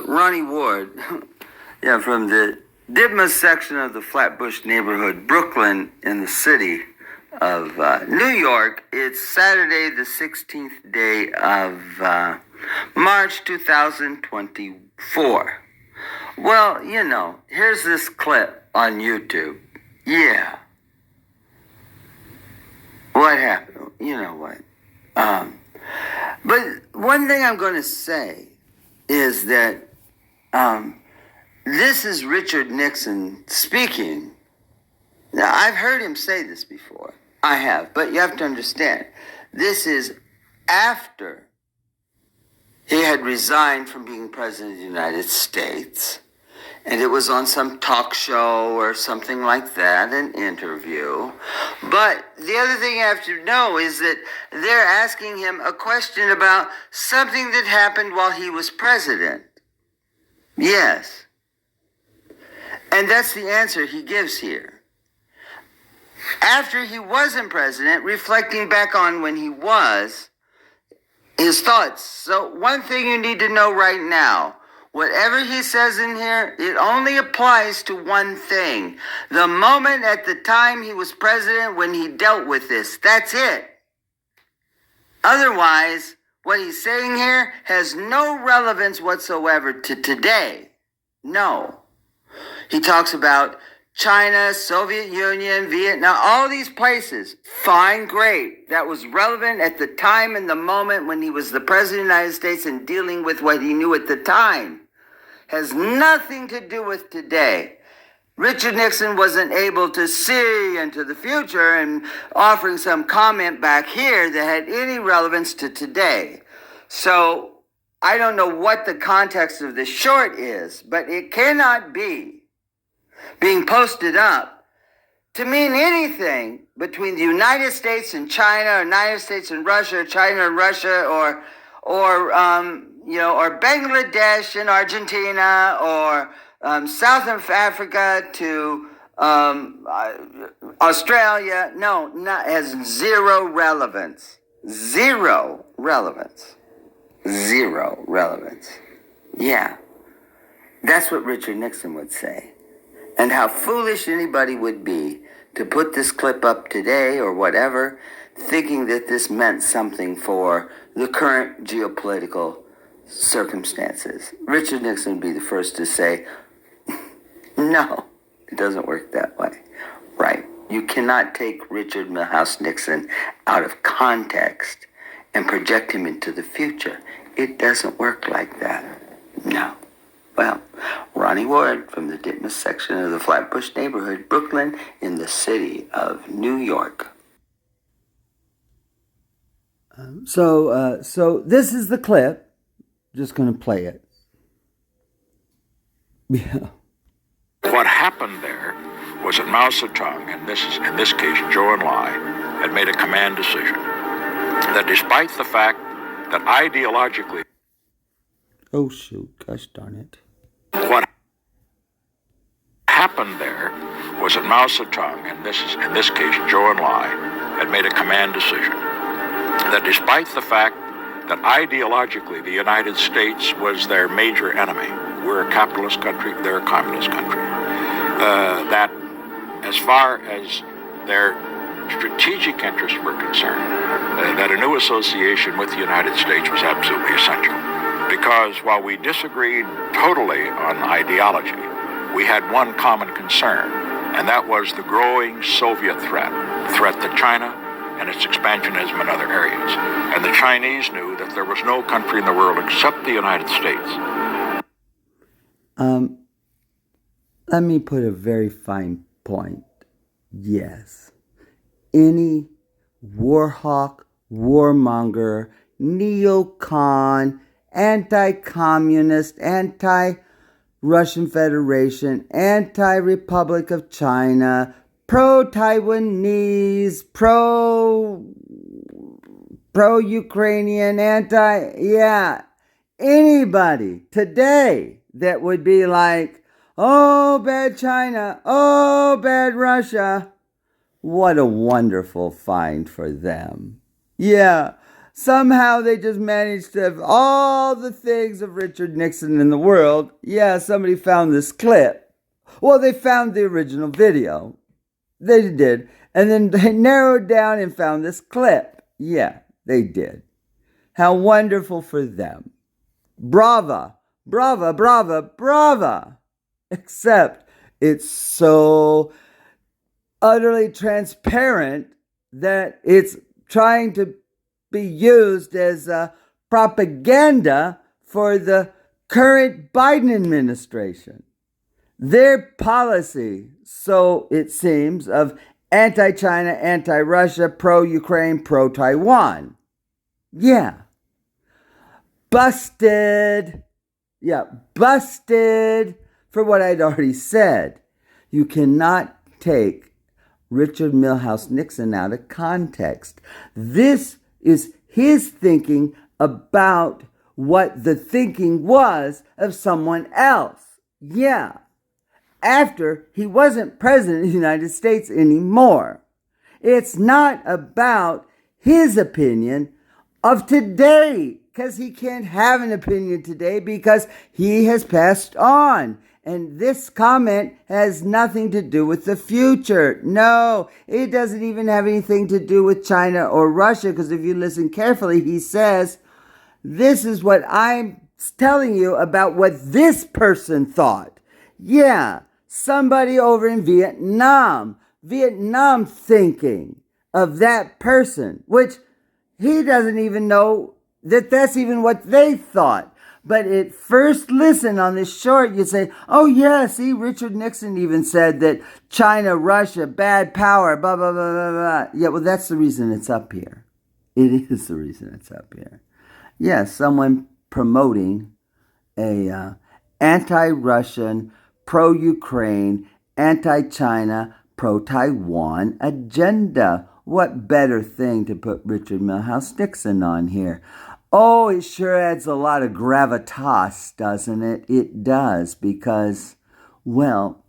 Ronnie Ward, from the Ditmas section of the Flatbush neighborhood, Brooklyn, in the city of New York. It's Saturday, the 16th day of March 2024. Well, here's this clip on YouTube. Yeah. What happened? You know what? But one thing I'm going to say is that this is Richard Nixon speaking. Now, I've heard him say this before. I have. But you have to understand, this is after he had resigned from being president of the United States. And it was on some talk show or something like that, an interview. But the other thing you have to know is that they're asking him a question about something that happened while he was president. Yes. And that's the answer he gives here. After he wasn't president, reflecting back on when he was, his thoughts. So one thing you need to know right now, whatever he says in here, it only applies to one thing. The moment at the time he was president when he dealt with this. That's it. Otherwise, what he's saying here has no relevance whatsoever to today. No. He talks about China, Soviet Union, Vietnam, all these places. Fine, great. That was relevant at the time and the moment when he was the president of the United States and dealing with what he knew at the time. Has nothing to do with today. Richard Nixon wasn't able to see into the future and offering some comment back here that had any relevance to today. So I don't know what the context of this short is, but it cannot be being posted up to mean anything between the United States and China, or United States and Russia, or China and Russia, or Bangladesh and Argentina, or South Africa to Australia. No, has zero relevance. Zero relevance. Zero relevance. Yeah. That's what Richard Nixon would say. And how foolish anybody would be to put this clip up today or whatever, thinking that this meant something for the current geopolitical circumstances. Richard Nixon would be the first to say, no, it doesn't work that way. Right. You cannot take Richard Milhouse Nixon out of context and project him into the future. It doesn't work like that. No. Well, Ronnie Ward from the Ditmas section of the Flatbush neighborhood, Brooklyn, in the city of New York. So this is the clip. Just going to play it. Yeah. What happened there was that Mao Zedong, and in this case Zhou Enlai, had made a command decision that despite the fact that ideologically... Oh shoot, gosh darn it. What happened there was that Mao Zedong, and in this case Zhou Enlai, had made a command decision that despite the fact that ideologically the United States was their major enemy, we're a capitalist country, they're a communist country, that as far as their strategic interests were concerned, that a new association with the United States was absolutely essential. Because while we disagreed totally on ideology, we had one common concern, and that was the growing Soviet threat to China and its expansionism in other areas. And the Chinese knew that there was no country in the world except the United States. Let me put a very fine point. Yes. Any warhawk, warmonger, neocon, anti-communist, anti-Russian Federation, anti-Republic of China, pro-Taiwanese, pro-Ukrainian, anybody today that would be like, oh, bad China, oh, bad Russia. What a wonderful find for them. Yeah. somehow they just managed to have all the things of Richard Nixon in the world. Yeah, somebody found this clip. Well, they found the original video. They did. And then they narrowed down and found this clip. Yeah, they did. How wonderful for them. Brava, brava, brava, brava. Except it's so utterly transparent that it's trying to be used as propaganda for the current Biden administration. Their policy, so it seems, of anti-China, anti-Russia, pro-Ukraine, pro-Taiwan. Yeah. Busted. Yeah, busted for what I'd already said. You cannot take Richard Milhous Nixon out of context. This is his thinking about what the thinking was of someone else. Yeah. After he wasn't president of the United States anymore. It's not about his opinion of today, because he can't have an opinion today because he has passed on. And this comment has nothing to do with the future. No, it doesn't even have anything to do with China or Russia, because if you listen carefully, he says, this is what I'm telling you about what this person thought. Yeah, somebody over in Vietnam thinking of that person, which he doesn't even know that that's even what they thought. But at first listen on this short, you say, oh yeah, see, Richard Nixon even said that China, Russia, bad power, blah, blah, blah, blah, blah. Yeah, well, that's the reason it's up here. It is the reason it's up here. Yeah, someone promoting a anti-Russian, pro-Ukraine, anti-China, pro-Taiwan agenda. What better thing to put Richard Milhous Nixon on here? Oh, it sure adds a lot of gravitas, doesn't it? It does, because, well,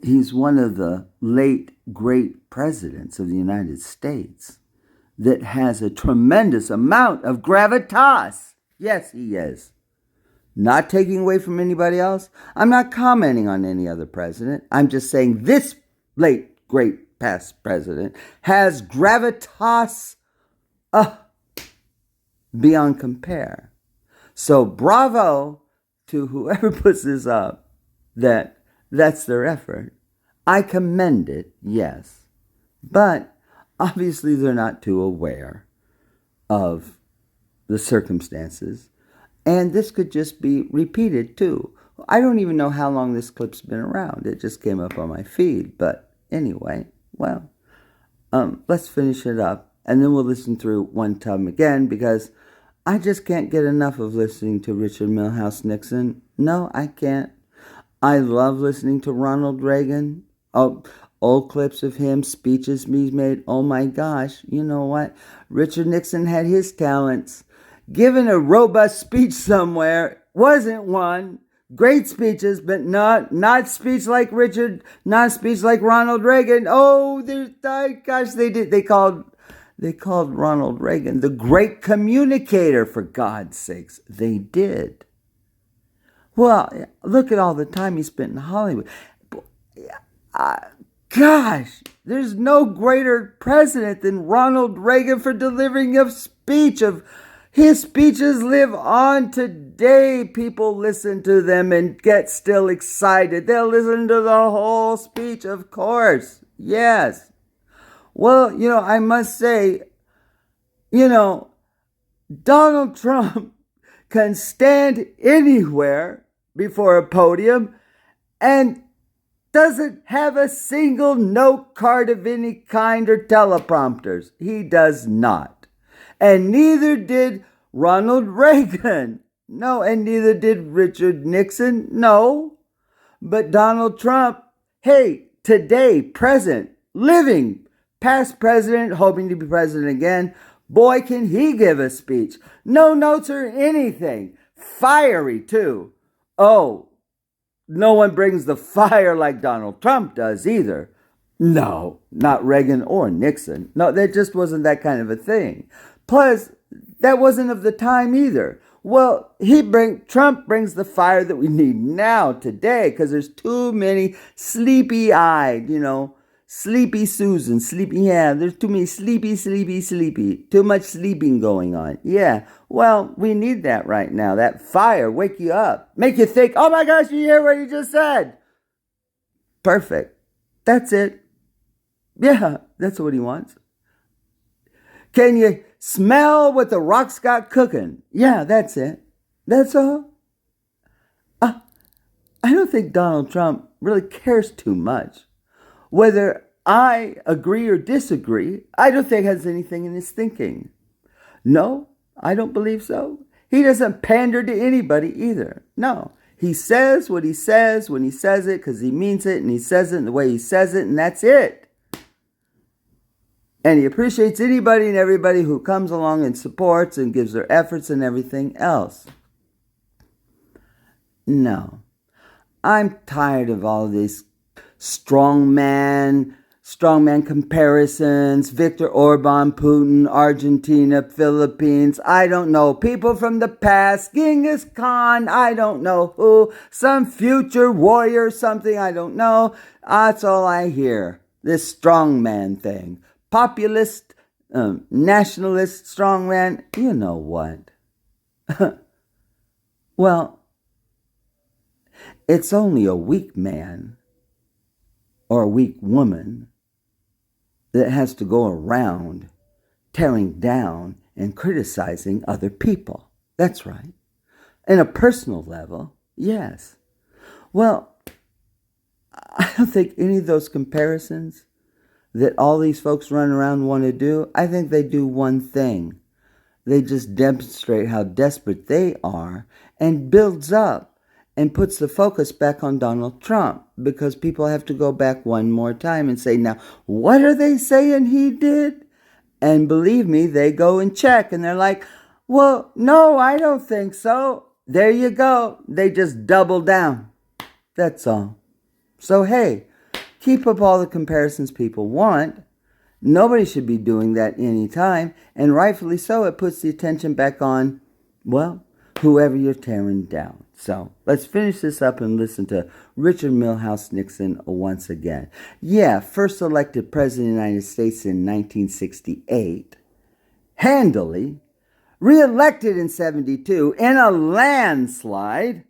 he's one of the late great presidents of the United States that has a tremendous amount of gravitas. Yes, he is. Not taking away from anybody else. I'm not commenting on any other president. I'm just saying this late great past president has gravitas beyond compare. So bravo to whoever puts this up, that's their effort. I commend it, yes. But obviously they're not too aware of the circumstances. And this could just be repeated too. I don't even know how long this clip's been around. It just came up on my feed. But anyway, well, let's finish it up. And then we'll listen through one time again, because I just can't get enough of listening to Richard Milhous Nixon. No, I can't. I love listening to Ronald Reagan. Oh, old clips of him, speeches he's made. Oh my gosh, you know what? Richard Nixon had his talents. Given a robust speech somewhere, wasn't one. Great speeches, but not speech like Richard, not speech like Ronald Reagan. Oh, gosh, they did. They called Ronald Reagan the great communicator, for God's sakes. They did. Well, look at all the time he spent in Hollywood. Gosh, there's no greater president than Ronald Reagan for delivering a speech. His speeches live on today. People listen to them and get still excited. They'll listen to the whole speech, of course. Yes. Well, I must say, Donald Trump can stand anywhere before a podium and doesn't have a single note card of any kind or teleprompters. He does not. And neither did Ronald Reagan. No, and neither did Richard Nixon. No. But Donald Trump, hey, today, present, living, past president, hoping to be president again, boy, can he give a speech. No notes or anything. Fiery, too. Oh, no one brings the fire like Donald Trump does either. No, not Reagan or Nixon. No, that just wasn't that kind of a thing. Plus, that wasn't of the time either. Well, Trump brings the fire that we need now, today, because there's too many sleepy-eyed, sleepy Susan, there's too many sleepy, too much sleeping going on. Yeah, well, we need that right now, that fire, wake you up, make you think, oh my gosh, you hear what he just said? Perfect. That's it. Yeah, that's what he wants. Can you smell what the rocks got cooking? Yeah, that's it. That's all. I don't think Donald Trump really cares too much. Whether I agree or disagree, I don't think has anything in his thinking. No, I don't believe so. He doesn't pander to anybody either. No, he says what he says when he says it because he means it, and he says it in the way he says it, and that's it. And he appreciates anybody and everybody who comes along and supports and gives their efforts and everything else. No. I'm tired of all these strongman comparisons, Viktor Orban, Putin, Argentina, Philippines, I don't know, people from the past, Genghis Khan, I don't know who, some future warrior, something, I don't know. That's all I hear, this strongman thing. Populist, nationalist, strongman, you know what? Well, it's only a weak man or a weak woman that has to go around tearing down and criticizing other people. That's right. In a personal level, yes. Well, I don't think any of those comparisons that all these folks run around want to do, I think they do one thing. They just demonstrate how desperate they are and builds up and puts the focus back on Donald Trump, because people have to go back one more time and say, now, what are they saying he did? And believe me, they go and check and they're like, well, no, I don't think so. There you go. They just double down. That's all. So, hey, keep up all the comparisons people want. Nobody should be doing that anytime. And rightfully so, it puts the attention back on, well, whoever you're tearing down. So let's finish this up and listen to Richard Milhous Nixon once again. Yeah, first elected president of the United States in 1968. Handily. Re-elected in 72 in a landslide.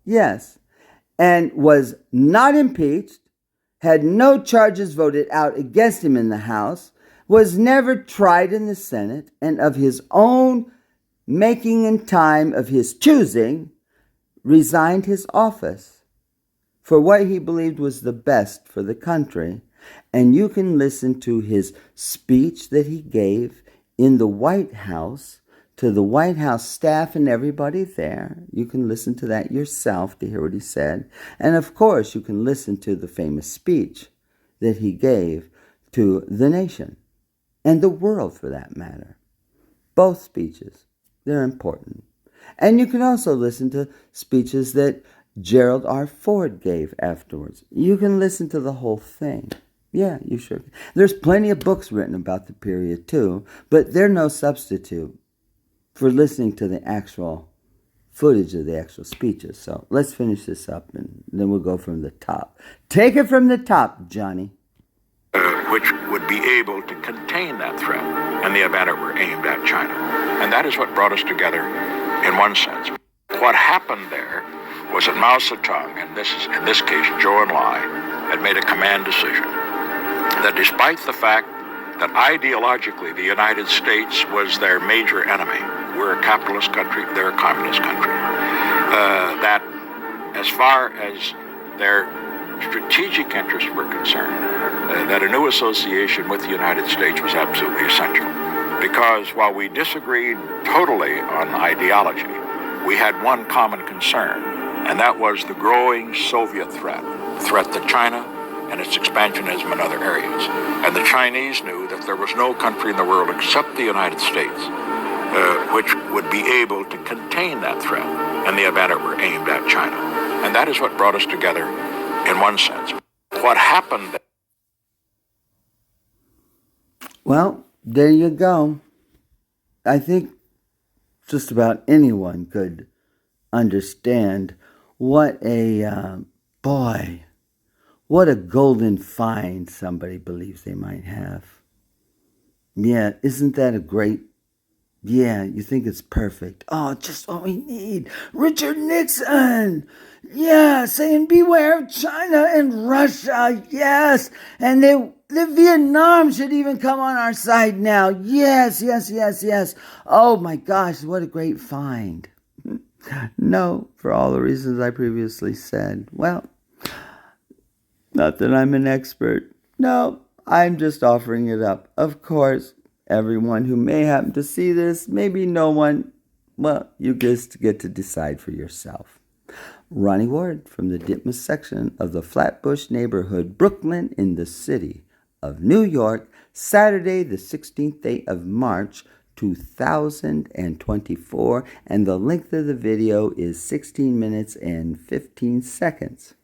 Yes. And was not impeached. Had no charges voted out against him in the House, was never tried in the Senate, and of his own making and time of his choosing, resigned his office for what he believed was the best for the country. And you can listen to his speech that he gave in the White House to the White House staff and everybody there. You can listen to that yourself to hear what he said. And of course, you can listen to the famous speech that he gave to the nation and the world for that matter. Both speeches, they're important. And you can also listen to speeches that Gerald R. Ford gave afterwards. You can listen to the whole thing. Yeah, you sure can. There's plenty of books written about the period too, but they're no substitute for listening to the actual footage of the actual speeches. So let's finish this up and then we'll go from the top. Take it from the top, Johnny. Which would be able to contain that threat in the event it were aimed at China. And that is what brought us together in one sense. What happened there was that Mao Zedong, and in this case Zhou Enlai, had made a command decision that despite the fact that ideologically the United States was their major enemy, we're a capitalist country, they're a communist country, that as far as their strategic interests were concerned, that a new association with the United States was absolutely essential. Because while we disagreed totally on ideology, we had one common concern, and that was the growing Soviet threat to China and its expansionism in other areas. And the Chinese knew that there was no country in the world except the United States which would be able to contain that threat in the event it were aimed at China. And that is what brought us together in one sense. What happened Well, there you go. I think just about anyone could understand what a boy, what a golden find somebody believes they might have. Yeah, isn't that a great? Yeah, you think it's perfect. Oh, just what we need. Richard Nixon! Yeah, saying beware of China and Russia. Yes. And the Vietnam should even come on our side now. Yes, yes, yes, yes. Oh my gosh, what a great find. No, for all the reasons I previously said. Well, not that I'm an expert. No, I'm just offering it up. Of course, everyone who may happen to see this, maybe no one, well, you just get to decide for yourself. Ronnie Ward from the Ditmas section of the Flatbush neighborhood, Brooklyn, in the city of New York, Saturday, the 16th day of March, 2024, and the length of the video is 16 minutes and 15 seconds.